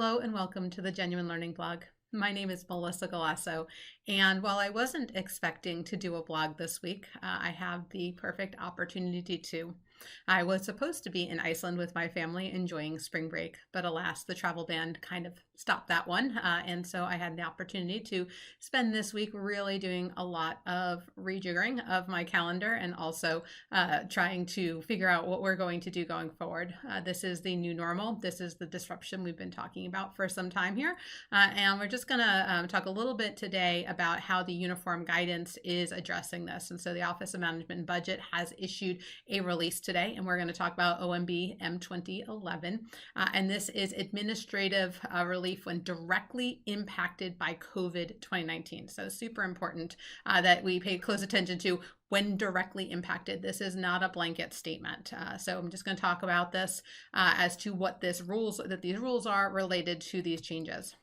Hello and welcome to the Genuine Learning Blog. My name is Melissa Galasso, and while I wasn't expecting to do a blog this week, I have the perfect opportunity to. I was supposed to be in Iceland with my family enjoying spring break, but alas, the travel ban kind of stopped that one, and so I had the opportunity to spend this week really doing a lot of rejiggering of my calendar and also trying to figure out what we're going to do going forward. This is the new normal. This is the disruption we've been talking about for some time here, and we're just going to talk a little bit today about how the uniform guidance is addressing this. And so the Office of Management and Budget has issued a release today, and we're going to talk about OMB M-20-11, and this is administrative relief when directly impacted by COVID-19. So super important that we pay close attention to when directly impacted. This is not a blanket statement. So I'm just going to talk about this as to what these rules are related to these changes.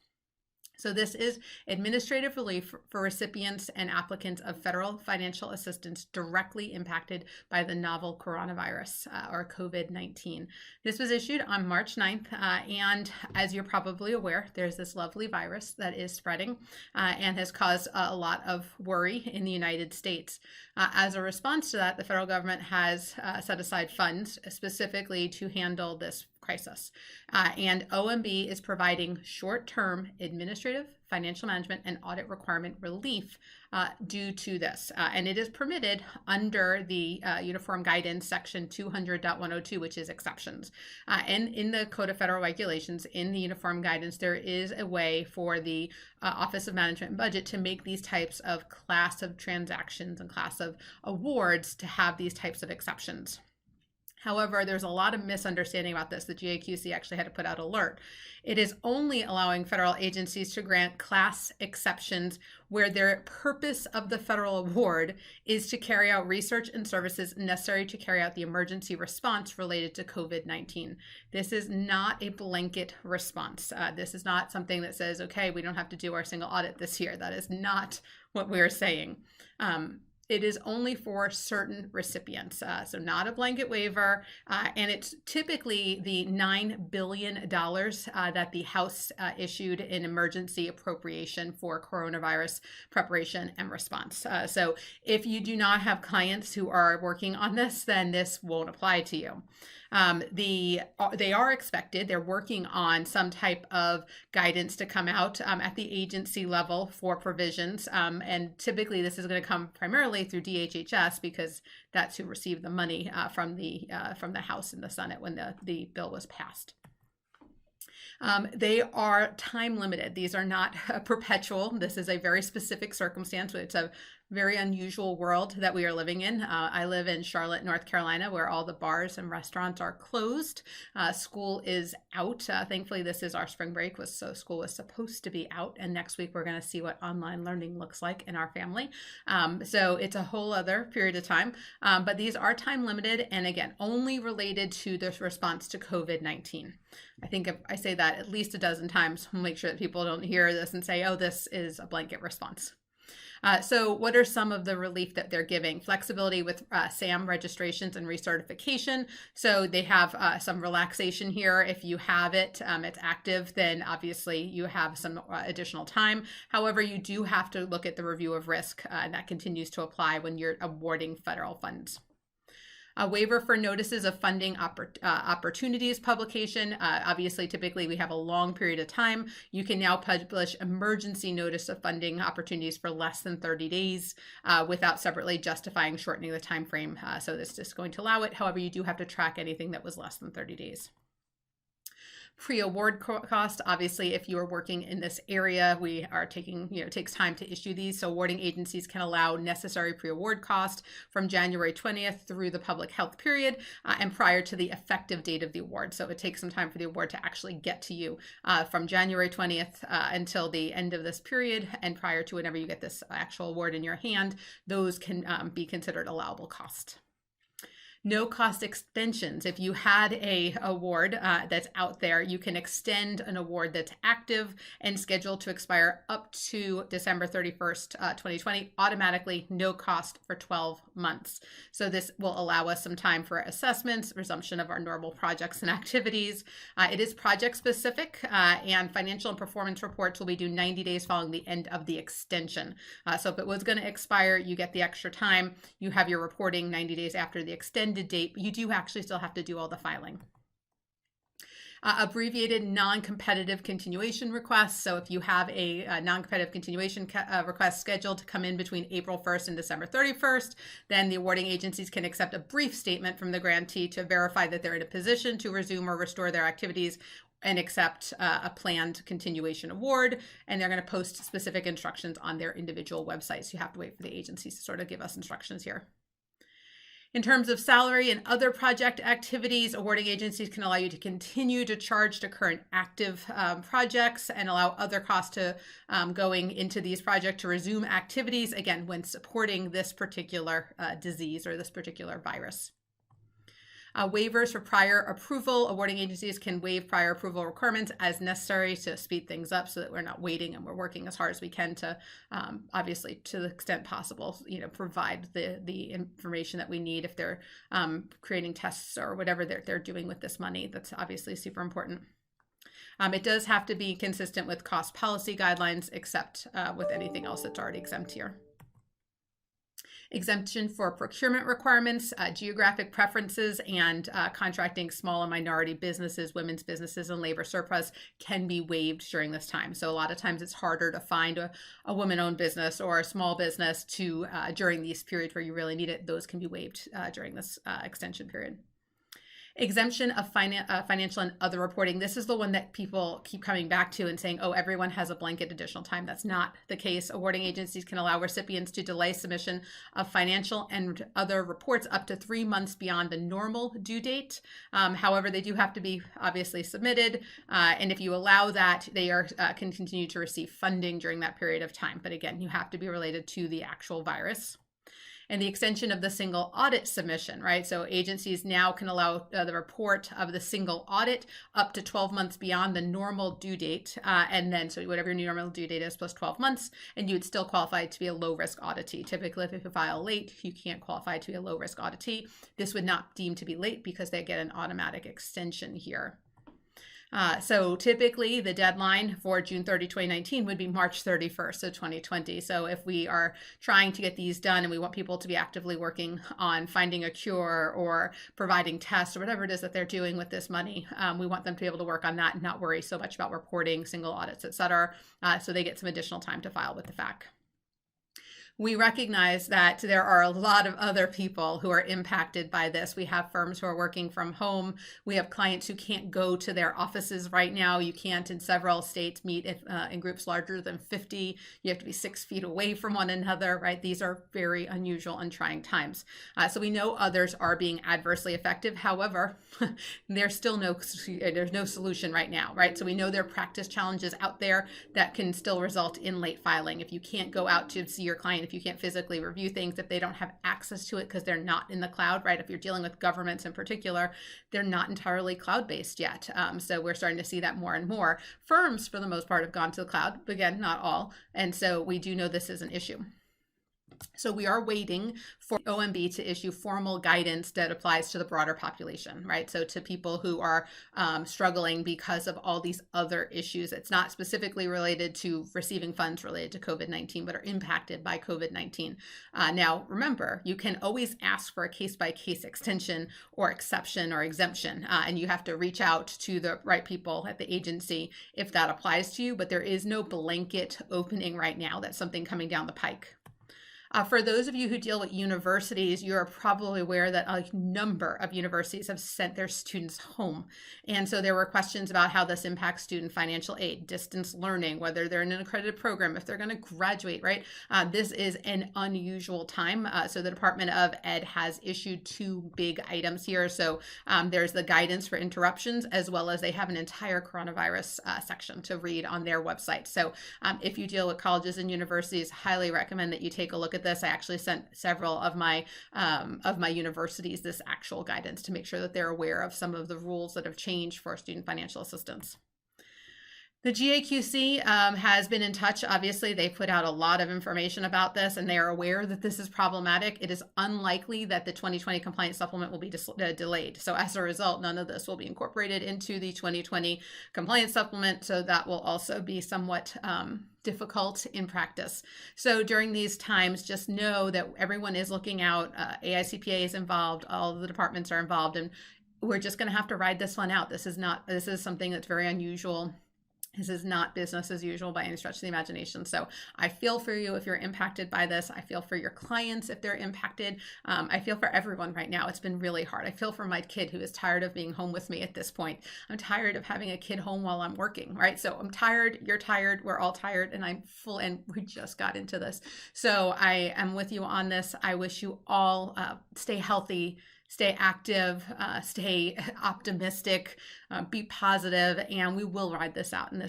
So this is administrative relief for recipients and applicants of federal financial assistance directly impacted by the novel coronavirus or COVID-19. This was issued on March 9th, and as you're probably aware, there's this lovely virus that is spreading and has caused a lot of worry in the United States. As a response to that, the federal government has set aside funds specifically to handle this crisis. And OMB is providing short-term administrative, financial management, and audit requirement relief due to this. And it is permitted under the Uniform Guidance Section 200.102, which is exceptions. And in the Code of Federal Regulations, in the Uniform Guidance, there is a way for the Office of Management and Budget to make these types of class of transactions and class of awards to have these types of exceptions. However, there's a lot of misunderstanding about this. The GAQC actually had to put out an alert. It is only allowing federal agencies to grant class exceptions where their purpose of the federal award is to carry out research and services necessary to carry out the emergency response related to COVID-19. This is not a blanket response. This is not something that says, okay, we don't have to do our single audit this year. That is not what we're saying. It is only for certain recipients, so not a blanket waiver, and it's typically the $9 billion that the House issued in emergency appropriation for coronavirus preparation and response. So if you do not have clients who are working on this, then this won't apply to you. They are expected, they're working on some type of guidance to come out at the agency level for provisions. And typically this is going to come primarily through DHHS because that's who received the money from the House and the Senate when the bill was passed. They are time limited. These are not perpetual. This is a very specific circumstance. It's a very unusual world that we are living in. I live in Charlotte, North Carolina, where all the bars and restaurants are closed. School is out. Thankfully, this is our spring break, so school was supposed to be out. And next week, we're going to see what online learning looks like in our family. So it's a whole other period of time. But these are time limited. And again, only related to the response to COVID-19. I think if I say that at least a dozen times, we'll make sure that people don't hear this and say, oh, this is a blanket response. So what are some of the relief that they're giving? Flexibility with SAM registrations and recertification. So they have some relaxation here. If you have it, it's active, then obviously you have some additional time. However, you do have to look at the review of risk, and that continues to apply when you're awarding federal funds. A waiver for notices of funding opportunities publication. Obviously, typically we have a long period of time. You can now publish emergency notice of funding opportunities for less than 30 days without separately justifying shortening the time frame. So this is going to allow it. However, you do have to track anything that was less than 30 days. Pre-award cost, obviously, if you are working in this area, we are taking, it takes time to issue these. So awarding agencies can allow necessary pre-award cost from January 20th through the public health period and prior to the effective date of the award. So it takes some time for the award to actually get to you from January 20th until the end of this period, and prior to whenever you get this actual award in your hand, those can be considered allowable cost. No cost extensions. If you had a award that's out there, you can extend an award that's active and scheduled to expire up to December 31st, 2020, automatically, no cost for 12 months. So this will allow us some time for assessments, resumption of our normal projects and activities. It is project specific, and financial and performance reports will be due 90 days following the end of the extension. So if it was going to expire, you get the extra time. You have your reporting 90 days after the extension date, but you do actually still have to do all the filing. Abbreviated non-competitive continuation requests. So if you have a non-competitive continuation request scheduled to come in between April 1st and December 31st, then the awarding agencies can accept a brief statement from the grantee to verify that they're in a position to resume or restore their activities and accept a planned continuation award. And they're going to post specific instructions on their individual websites. You have to wait for the agencies to sort of give us instructions here. In terms of salary and other project activities, awarding agencies can allow you to continue to charge to current active projects and allow other costs to going into these projects to resume activities, again, when supporting this particular disease or this particular virus. Waivers for prior approval. Awarding agencies can waive prior approval requirements as necessary to speed things up so that we're not waiting and we're working as hard as we can to, obviously, to the extent possible, provide the information that we need if they're creating tests or whatever they're doing with this money. That's obviously super important. It does have to be consistent with cost policy guidelines, except with anything else that's already exempt here. Exemption for procurement requirements, geographic preferences, and contracting small and minority businesses, women's businesses, and labor surplus can be waived during this time. So a lot of times it's harder to find a woman-owned business or a small business to during these periods where you really need it. Those can be waived during this extension period. Exemption of financial and other reporting. This is the one that people keep coming back to and saying, oh, everyone has a blanket additional time. That's not the case. Awarding agencies can allow recipients to delay submission of financial and other reports up to 3 months beyond the normal due date. However, they do have to be obviously submitted. And if you allow that, they can continue to receive funding during that period of time. But again, you have to be related to the actual virus. And the extension of the single audit submission, right? So agencies now can allow the report of the single audit up to 12 months beyond the normal due date. And then, so whatever your normal due date is plus 12 months, and you would still qualify to be a low risk auditee. Typically, if you file late, you can't qualify to be a low risk auditee. This would not deem to be late because they get an automatic extension here. So typically the deadline for June 30, 2019 would be March 31st of 2020. So if we are trying to get these done and we want people to be actively working on finding a cure or providing tests or whatever it is that they're doing with this money, we want them to be able to work on that and not worry so much about reporting, single audits, et cetera. So they get some additional time to file with the FAQ. We recognize that there are a lot of other people who are impacted by this. We have firms who are working from home. We have clients who can't go to their offices right now. You can't in several states meet in groups larger than 50. You have to be 6 feet away from one another, right? These are very unusual and trying times. So we know others are being adversely affected. However, there's still there's no solution right now, right? So we know there are practice challenges out there that can still result in late filing. If you can't go out to see your client, if you can't physically review things, if they don't have access to it because they're not in the cloud, right? If you're dealing with governments in particular, they're not entirely cloud-based yet. So we're starting to see that more and more. Firms, for the most part, have gone to the cloud, but again, not all. And so we do know this is an issue. So we are waiting for OMB to issue formal guidance that applies to the broader population, right? So to people who are struggling because of all these other issues. It's not specifically related to receiving funds related to COVID-19, but are impacted by COVID-19. Now, remember, you can always ask for a case-by-case extension or exception or exemption, and you have to reach out to the right people at the agency if that applies to you, but there is no blanket opening right now. That's something coming down the pike. For those of you who deal with universities, you're probably aware that a number of universities have sent their students home. And so there were questions about how this impacts student financial aid, distance learning, whether they're in an accredited program, if they're going to graduate, right? This is an unusual time. So the Department of Ed has issued 2 big items here. So there's the guidance for interruptions, as well as they have an entire coronavirus section to read on their website. So if you deal with colleges and universities, highly recommend that you take a look at at this, I actually sent several of my universities this actual guidance to make sure that they're aware of some of the rules that have changed for student financial assistance. The GAQC has been in touch. Obviously, they put out a lot of information about this, and they are aware that this is problematic. It is unlikely that the 2020 compliance supplement will be delayed. So as a result, none of this will be incorporated into the 2020 compliance supplement. So that will also be somewhat difficult in practice. So during these times, just know that everyone is looking out. AICPA is involved. All of the departments are involved, and we're just going to have to ride this one out. This is something that's very unusual. This is not business as usual by any stretch of the imagination. So I feel for you if you're impacted by this. I feel for your clients if they're impacted. I feel for everyone right now. It's been really hard. I feel for my kid who is tired of being home with me at this point. I'm tired of having a kid home while I'm working, right? So I'm tired, you're tired, we're all tired, and I'm full, and we just got into this. So I am with you on this. I wish you all stay healthy, stay active, stay optimistic, be positive, and we will ride this out, and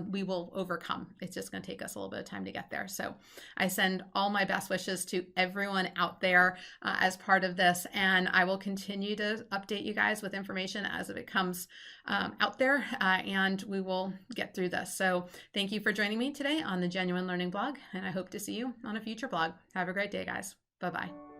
we will overcome. It's just going to take us a little bit of time to get there. So I send all my best wishes to everyone out there as part of this, and I will continue to update you guys with information as it comes out there, and we will get through this. So thank you for joining me today on the Genuine Learning blog, and I hope to see you on a future blog. Have a great day, guys. Bye-bye.